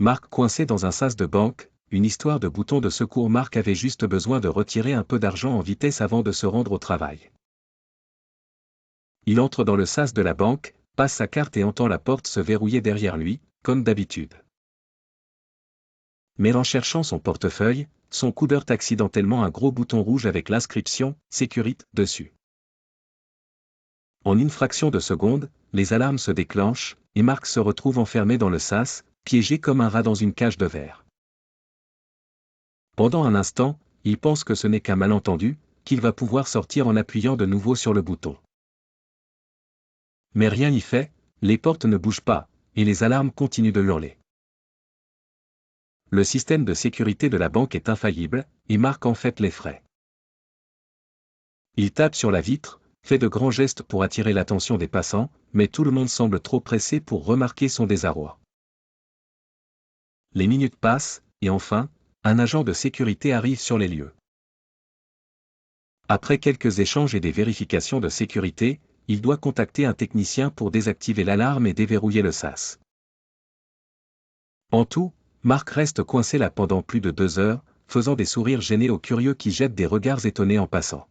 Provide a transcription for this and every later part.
Marc coincé dans un sas de banque, une histoire de bouton de secours. Marc avait juste besoin de retirer un peu d'argent en vitesse avant de se rendre au travail. Il entre dans le sas de la banque, passe sa carte et entend la porte se verrouiller derrière lui, comme d'habitude. Mais en cherchant son portefeuille, son coude heurte accidentellement un gros bouton rouge avec l'inscription « Sécurité » dessus. En une fraction de seconde, les alarmes se déclenchent, et Marc se retrouve enfermé dans le sas, piégé comme un rat dans une cage de verre. Pendant un instant, il pense que ce n'est qu'un malentendu, qu'il va pouvoir sortir en appuyant de nouveau sur le bouton. Mais rien n'y fait, les portes ne bougent pas, et les alarmes continuent de hurler. Le système de sécurité de la banque est infaillible, et Marc en fait les frais. Il tape sur la vitre, fait de grands gestes pour attirer l'attention des passants, mais tout le monde semble trop pressé pour remarquer son désarroi. Les minutes passent, et enfin, un agent de sécurité arrive sur les lieux. Après quelques échanges et des vérifications de sécurité, il doit contacter un technicien pour désactiver l'alarme et déverrouiller le sas. En tout, Marc reste coincé là pendant plus de 2 heures, faisant des sourires gênés aux curieux qui jettent des regards étonnés en passant.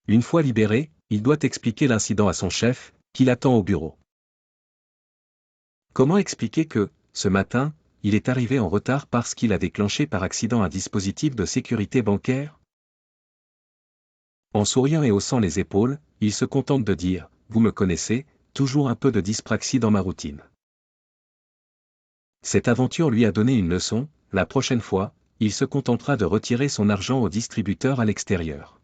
Une fois libéré, il doit expliquer l'incident à son chef, qui l'attend au bureau. Comment expliquer que, ce matin, il est arrivé en retard parce qu'il a déclenché par accident un dispositif de sécurité bancaire? En souriant et haussant les épaules, il se contente de dire « Vous me connaissez, toujours un peu de dyspraxie dans ma routine ». Cette aventure lui a donné une leçon, la prochaine fois, il se contentera de retirer son argent au distributeur à l'extérieur.